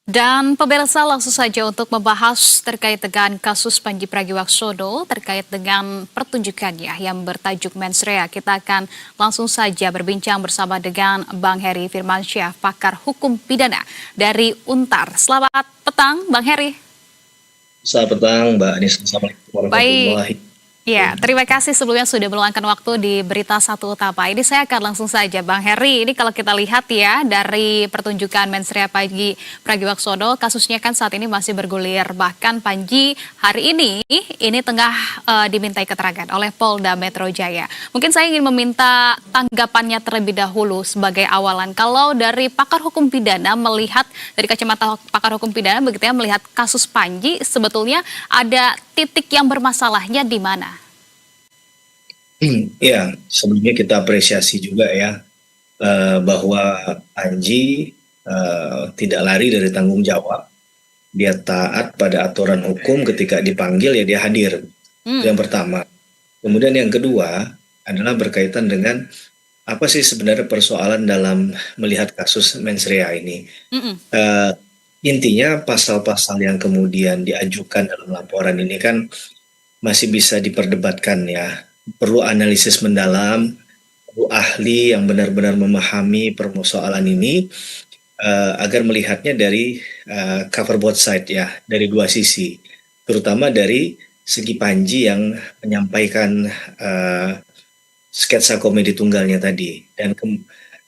Dan pemirsa langsung saja untuk membahas terkait dengan kasus Panji Pragiwaksono terkait dengan pertunjukannya yang bertajuk Mensrea. Kita akan langsung saja berbincang bersama dengan Bang Heri Firmansyah, pakar hukum pidana dari UNTAR. Selamat petang, Bang Heri. Selamat petang, Mbak Anissa. Assalamualaikum Baik. warahmatullahi Ya, wabarakatuh. terima kasih sebelumnya sudah meluangkan waktu di Berita Satu Utama. Ini saya akan langsung saja, Bang Heri. Ini kalau kita lihat ya, dari pertunjukan Mensrea Panji Pragiwaksono, kasusnya kan saat ini masih bergulir. Bahkan Panji hari ini tengah dimintai keterangan oleh Polda Metro Jaya. Mungkin saya ingin meminta tanggapannya terlebih dahulu sebagai awalan. Kalau dari pakar hukum pidana melihat, dari kacamata pakar hukum pidana, begitu ya, melihat kasus Panji, sebetulnya ada titik yang bermasalahnya di mana? Ya, sebelumnya kita apresiasi juga ya bahwa Anji tidak lari dari tanggung jawab. Dia taat pada aturan hukum, ketika dipanggil ya dia hadir. Itu yang pertama. Kemudian yang kedua adalah berkaitan dengan apa sih sebenarnya persoalan dalam melihat kasus Mensrea ini. Intinya pasal-pasal yang kemudian diajukan dalam laporan ini kan masih bisa diperdebatkan ya. Perlu analisis mendalam, perlu ahli yang benar-benar memahami persoalan ini agar melihatnya dari cover both side ya, dari dua sisi. Terutama dari segi Panji yang menyampaikan sketsa komedi tunggalnya tadi. Dan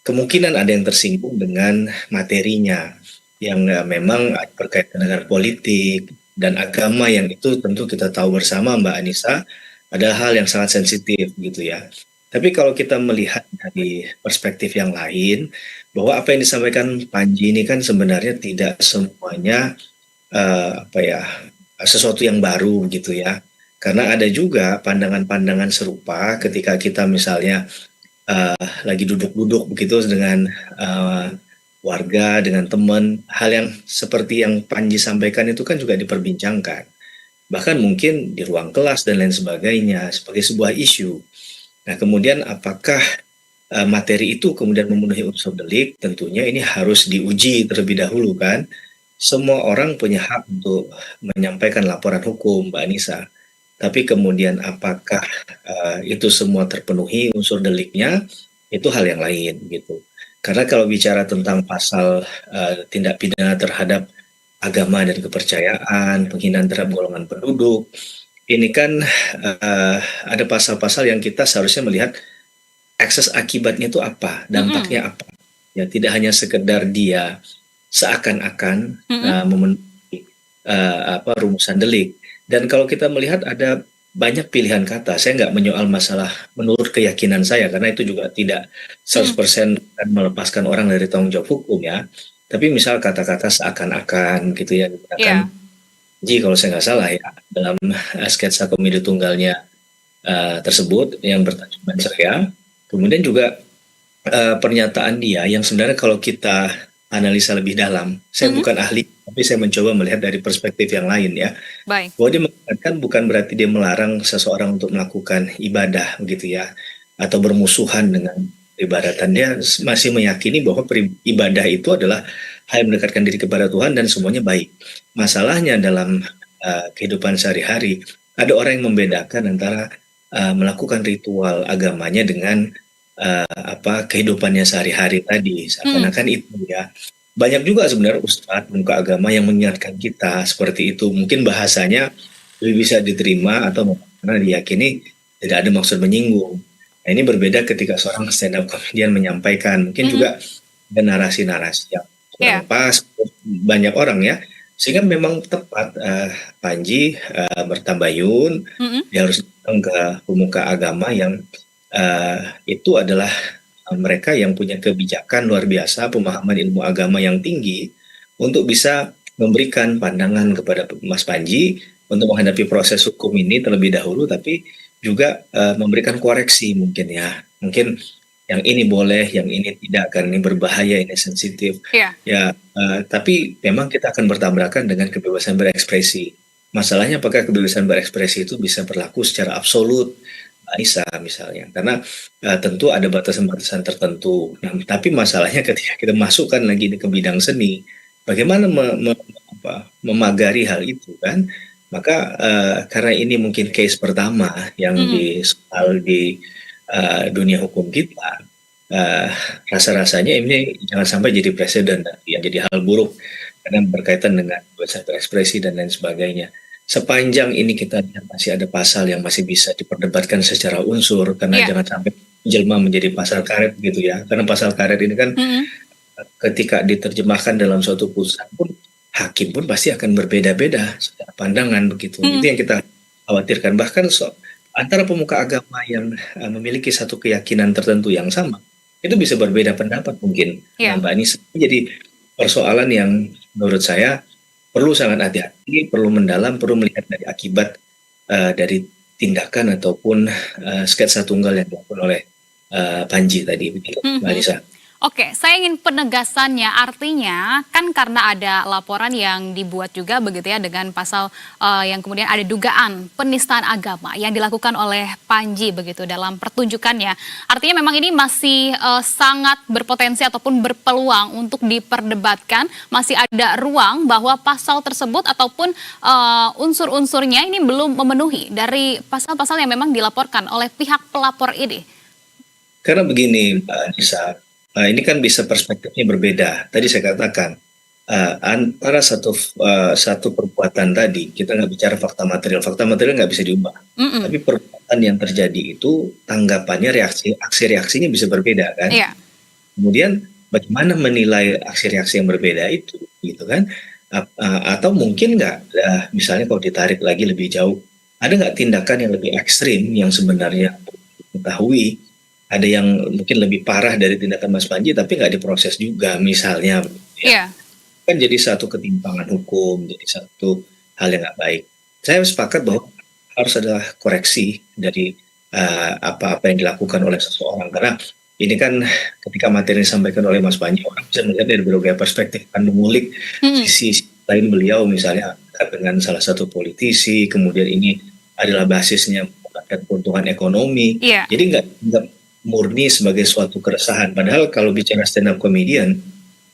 kemungkinan ada yang tersinggung dengan materinya yang memang berkaitan dengan politik dan agama, yang itu tentu kita tahu bersama, Mbak Anissa, ada hal yang sangat sensitif gitu ya. Tapi kalau kita melihat dari perspektif yang lain, bahwa apa yang disampaikan Panji ini kan sebenarnya tidak semuanya sesuatu yang baru gitu ya. Karena ada juga pandangan-pandangan serupa ketika kita misalnya lagi duduk-duduk begitu dengan warga, dengan teman, hal yang seperti yang Panji sampaikan itu kan juga diperbincangkan. Bahkan mungkin di ruang kelas dan lain sebagainya sebagai sebuah isu. Nah, kemudian apakah materi itu kemudian memenuhi unsur delik? Tentunya ini harus diuji terlebih dahulu kan. Semua orang punya hak untuk menyampaikan laporan hukum, Mbak Anissa. Tapi kemudian apakah itu semua terpenuhi unsur deliknya, itu hal yang lain gitu. Karena kalau bicara tentang pasal tindak pidana terhadap agama dan kepercayaan, penghinaan terhadap golongan penduduk, ini kan ada pasal-pasal yang kita seharusnya melihat ekses akibatnya itu apa, dampaknya apa. Ya, tidak hanya sekedar dia seakan-akan memenuhi rumusan delik. Dan kalau kita melihat ada banyak pilihan kata, saya nggak menyoal masalah menurut keyakinan saya, karena itu juga tidak 100% akan melepaskan orang dari tanggung jawab hukum ya. Tapi misal kata-kata seakan-akan gitu ya digunakan Ji, kalau saya nggak salah ya, dalam sketsa komedi tunggalnya tersebut yang bertajuk Mensrea. Kemudian juga pernyataan dia yang sebenarnya kalau kita analisa lebih dalam, saya bukan ahli, tapi saya mencoba melihat dari perspektif yang lain ya. Baik. Bahwa dia mengatakan bukan berarti dia melarang seseorang untuk melakukan ibadah begitu ya, atau bermusuhan dengan peribadatan. Dia masih meyakini bahwa ibadah itu adalah hal yang mendekatkan diri kepada Tuhan dan semuanya baik. Masalahnya dalam kehidupan sehari-hari, ada orang yang membedakan antara melakukan ritual agamanya dengan kehidupannya sehari-hari tadi, seakan-akan itu ya. Banyak juga sebenarnya ustadz muka agama yang mengingatkan kita seperti itu. Mungkin bahasanya lebih bisa diterima atau karena diyakini tidak ada maksud menyinggung. Nah, ini berbeda ketika seorang stand up comedian menyampaikan, mungkin juga ada narasi-narasi yang kurang pas banyak orang ya. Sehingga memang tepat Panji bertabayun, dia harus datang ke pemuka agama yang itu adalah mereka yang punya kebijakan luar biasa, pemahaman ilmu agama yang tinggi untuk bisa memberikan pandangan kepada Mas Panji untuk menghadapi proses hukum ini terlebih dahulu, tapi juga memberikan koreksi mungkin ya. Mungkin yang ini boleh, yang ini tidak, karena ini berbahaya, ini sensitif. Ya, tapi memang kita akan bertabrakan dengan kebebasan berekspresi. Masalahnya apakah kebebasan berekspresi itu bisa berlaku secara absolut, Anissa misalnya, karena tentu ada batasan-batasan tertentu. Nah, tapi masalahnya ketika kita masukkan lagi ke bidang seni, bagaimana memagari hal itu kan? Maka karena ini mungkin case pertama yang soal di dunia hukum kita, uh, rasa-rasanya ini jangan sampai jadi presiden nanti, yang jadi hal buruk karena berkaitan dengan kebebasan berekspresi dan lain sebagainya. Sepanjang ini kita lihat masih ada pasal yang masih bisa diperdebatkan secara unsur, karena jangan sampai jelma menjadi pasal karet gitu ya. Karena pasal karet ini kan ketika diterjemahkan dalam suatu putusan pun, hakim pun pasti akan berbeda-beda secara pandangan begitu. Itu yang kita khawatirkan. Bahkan antara pemuka agama yang memiliki satu keyakinan tertentu yang sama, itu bisa berbeda pendapat mungkin, Mbak Anissa. Jadi persoalan yang menurut saya perlu sangat hati-hati, perlu mendalam, perlu melihat dari akibat dari tindakan ataupun sketsa tunggal yang dilakukan oleh Panji tadi, begitu, Mbak Anissa. Oke, saya ingin penegasannya, artinya kan karena ada laporan yang dibuat juga begitu ya dengan pasal yang kemudian ada dugaan penistaan agama yang dilakukan oleh Panji begitu dalam pertunjukannya. Artinya memang ini masih sangat berpotensi ataupun berpeluang untuk diperdebatkan, masih ada ruang bahwa pasal tersebut ataupun unsur-unsurnya ini belum memenuhi dari pasal-pasal yang memang dilaporkan oleh pihak pelapor ini. Karena begini, Mbak Anissa, ini kan bisa perspektifnya berbeda. Tadi saya katakan antara satu perbuatan tadi, kita nggak bicara fakta material nggak bisa diubah. Tapi perbuatan yang terjadi itu tanggapannya, aksi reaksinya bisa berbeda kan. Kemudian bagaimana menilai aksi reaksi yang berbeda itu, gitu kan? Atau mungkin nggak, misalnya kalau ditarik lagi lebih jauh, ada nggak tindakan yang lebih ekstrim yang sebenarnya diketahui ada yang mungkin lebih parah dari tindakan Mas Panji tapi nggak diproses juga misalnya, kan jadi satu ketimpangan hukum, jadi satu hal yang nggak baik. Saya sepakat bahwa harus ada koreksi dari apa-apa yang dilakukan oleh seseorang, karena ini kan ketika materi disampaikan oleh Mas Panji, orang bisa melihat dari berbagai perspektif, kan mengulik sisi lain beliau, misalnya dengan salah satu politisi, kemudian ini adalah basisnya mendapatkan keuntungan ekonomi, jadi nggak murni sebagai suatu keresahan. Padahal kalau bicara stand up comedian,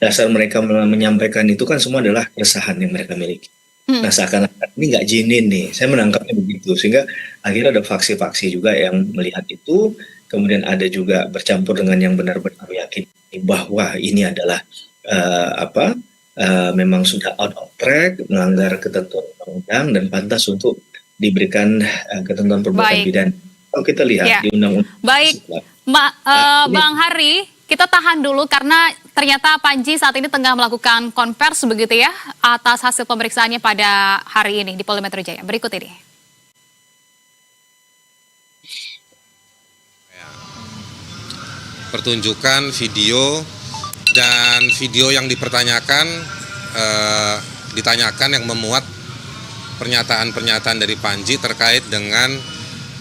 dasar mereka menyampaikan itu kan semua adalah keresahan yang mereka miliki. Nah, seakan-akan ini nggak jinin nih, saya menangkapnya begitu, sehingga akhirnya ada faksi-faksi juga yang melihat itu, kemudian ada juga bercampur dengan yang benar-benar yakin bahwa ini adalah memang sudah out of track, melanggar ketentuan undang-undang dan pantas untuk diberikan ketentuan perbuatan pidana. Kalau kita lihat di undang-undang. Baik, Bang Hari, kita tahan dulu karena ternyata Panji saat ini tengah melakukan konversi begitu ya atas hasil pemeriksaannya pada hari ini di Polda Metro Jaya. Berikut ini. Pertunjukan video dan video yang dipertanyakan ditanyakan yang memuat pernyataan-pernyataan dari Panji terkait dengan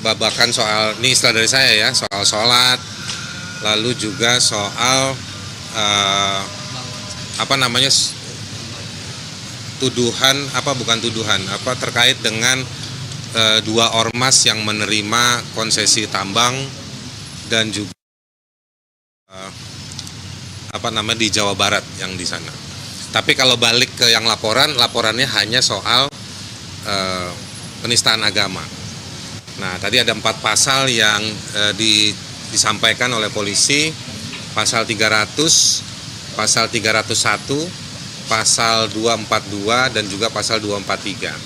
babakan soal, ini istilah dari saya ya, soal sholat, lalu juga soal terkait dengan dua ormas yang menerima konsesi tambang dan juga di Jawa Barat yang di sana. Tapi kalau balik ke yang laporannya hanya soal penistaan agama. Nah, tadi ada 4 pasal yang disampaikan oleh polisi, pasal 300, pasal 301, pasal 242, dan juga pasal 243.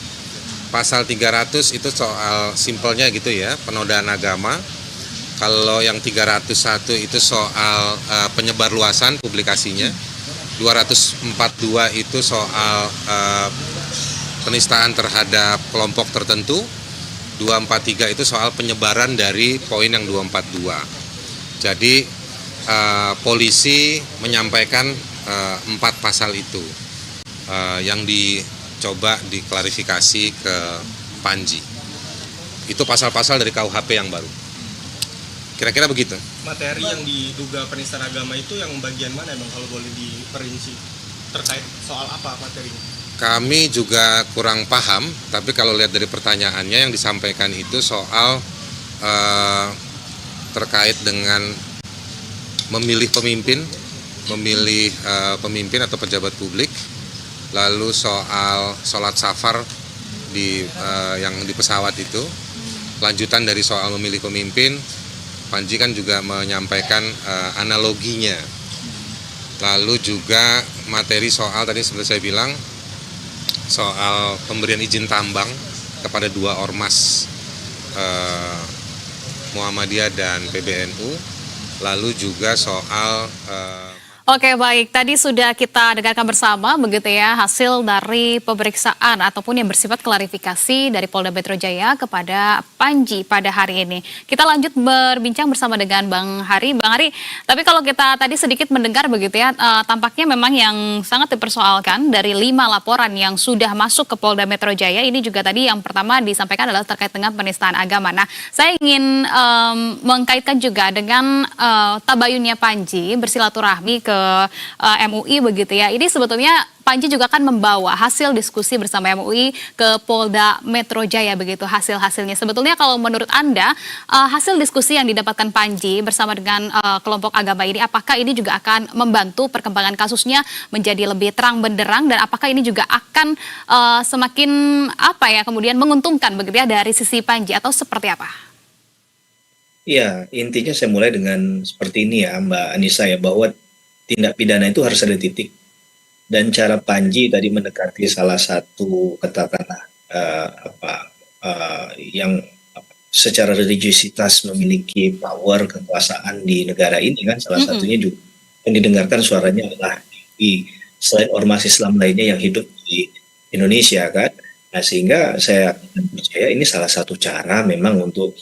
Pasal 300 itu soal simpelnya gitu ya, penodaan agama. Kalau yang 301 itu soal penyebar luasan publikasinya. 242 itu soal penistaan terhadap kelompok tertentu. 243 itu soal penyebaran dari poin yang 242. Jadi polisi menyampaikan 4 pasal itu yang dicoba diklarifikasi ke Panji. Itu pasal-pasal dari KUHP yang baru. Kira-kira begitu. Materi yang diduga penistaan agama itu yang bagian mana Bang, kalau boleh diperinci? Terkait soal apa materinya? Kami juga kurang paham, tapi kalau lihat dari pertanyaannya yang disampaikan itu soal terkait dengan memilih pemimpin atau pejabat publik lalu soal sholat safar yang di pesawat itu, lanjutan dari soal memilih pemimpin, Panji kan juga menyampaikan analoginya. Lalu juga materi soal tadi seperti saya bilang, soal pemberian izin tambang kepada 2 ormas Muhammadiyah dan PBNU, lalu juga soal Oke, baik. Tadi sudah kita dengarkan bersama begitu ya hasil dari pemeriksaan ataupun yang bersifat klarifikasi dari Polda Metro Jaya kepada Panji pada hari ini. Kita lanjut berbincang bersama dengan Bang Hari. Bang Hari, tapi kalau kita tadi sedikit mendengar begitu ya, tampaknya memang yang sangat dipersoalkan dari 5 laporan yang sudah masuk ke Polda Metro Jaya, ini juga tadi yang pertama disampaikan adalah terkait dengan penistaan agama. Nah, saya ingin mengkaitkan juga dengan tabayunnya Panji bersilaturahmi ke MUI begitu ya. Ini sebetulnya Panji juga akan membawa hasil diskusi bersama MUI ke Polda Metro Jaya begitu hasil-hasilnya. Sebetulnya kalau menurut Anda hasil diskusi yang didapatkan Panji bersama dengan kelompok agama ini, apakah ini juga akan membantu perkembangan kasusnya menjadi lebih terang benderang, dan apakah ini juga akan semakin kemudian menguntungkan begitu ya dari sisi Panji, atau seperti apa? Iya, intinya saya mulai dengan seperti ini ya Mbak Anissa ya, bahwa tindak pidana itu harus ada titik, dan cara Panji tadi mendekati salah satu katakanlah yang secara religiusitas memiliki power kekuasaan di negara ini kan, salah satunya juga yang didengarkan suaranya adalah selain ormas Islam lainnya yang hidup di Indonesia kan. Nah, sehingga saya percaya ini salah satu cara memang untuk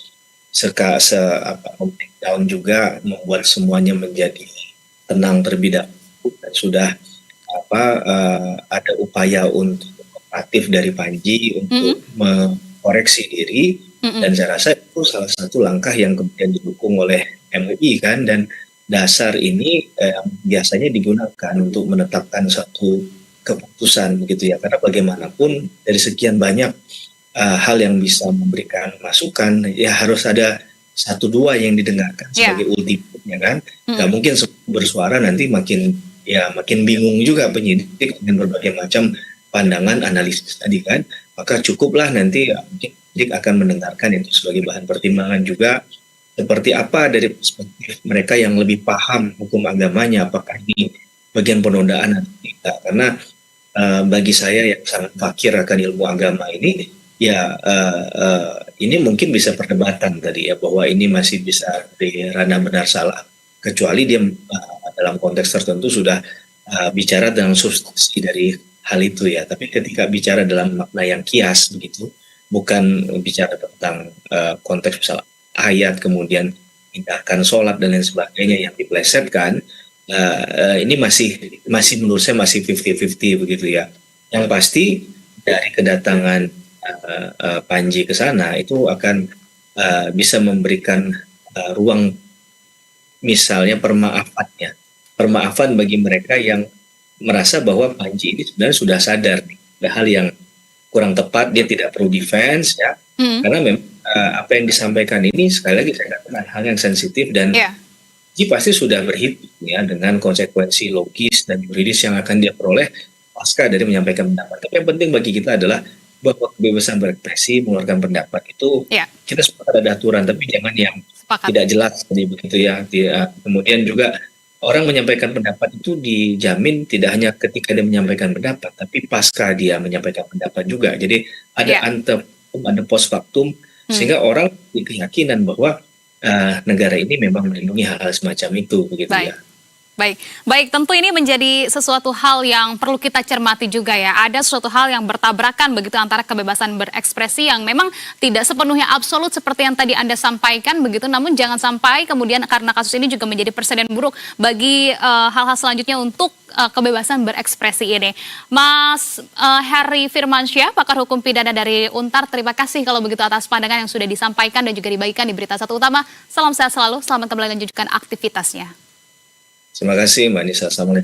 down juga, membuat semuanya menjadi tenang terlebih dahulu, dan sudah ada upaya untuk aktif dari Panji untuk mengkoreksi diri, dan saya rasa itu salah satu langkah yang kemudian didukung oleh MUI kan, dan dasar ini biasanya digunakan untuk menetapkan satu keputusan begitu ya, karena bagaimanapun dari sekian banyak hal yang bisa memberikan masukan ya harus ada 1-2 yang didengarkan sebagai ultimate kan. Nggak mungkin bersuara nanti makin bingung juga penyidik dengan berbagai macam pandangan analisis tadi kan. Maka cukuplah nanti penyidik akan mendengarkan itu sebagai bahan pertimbangan juga, seperti apa dari perspektif mereka yang lebih paham hukum agamanya, apakah ini bagian penodaan atau tidak. Karena bagi saya yang sangat fakir akan ilmu agama ini, ini mungkin bisa perdebatan tadi ya, bahwa ini masih bisa di ranah benar salah, kecuali dia dalam konteks tertentu sudah bicara dalam substansi dari hal itu ya. Tapi ketika bicara dalam makna yang kias begitu, bukan bicara tentang konteks misalnya ayat kemudian tindakan sholat dan lain sebagainya yang diplesetkan, ini masih menurut saya masih 50-50 begitu ya. Yang pasti dari kedatangan Panji ke sana itu akan bisa memberikan ruang misalnya permaafan bagi mereka yang merasa bahwa Panji ini sebenarnya sudah sadar nih, ada hal yang kurang tepat, dia tidak perlu defense ya, karena memang apa yang disampaikan ini sekali lagi saya katakan hal yang sensitif, dan Panji pasti sudah berhitung ya dengan konsekuensi logis dan yuridis yang akan dia peroleh pasca dari menyampaikan pendapat. Tapi yang penting bagi kita adalah bahwa kebebasan berekspresi, mengeluarkan pendapat itu kita sepakat ada aturan, tapi jangan yang tidak jelas seperti begitu ya. Kemudian juga orang menyampaikan pendapat itu dijamin tidak hanya ketika dia menyampaikan pendapat, tapi pasca dia menyampaikan pendapat juga. Jadi ada ada post factum, sehingga orang berkeyakinan bahwa negara ini memang melindungi hal-hal semacam itu begitu ya. Baik, tentu ini menjadi sesuatu hal yang perlu kita cermati juga ya. Ada sesuatu hal yang bertabrakan begitu antara kebebasan berekspresi yang memang tidak sepenuhnya absolut seperti yang tadi Anda sampaikan begitu. Namun jangan sampai kemudian karena kasus ini juga menjadi presiden buruk bagi hal-hal selanjutnya untuk kebebasan berekspresi ini. Mas Hari Firmansyah, pakar hukum pidana dari Untar, terima kasih kalau begitu atas pandangan yang sudah disampaikan dan juga dibagikan di Berita Satu Utama. Salam sehat selalu, selamat kembali melanjutkan aktivitasnya. Terima kasih Mbak Nisa. Assalamualaikum.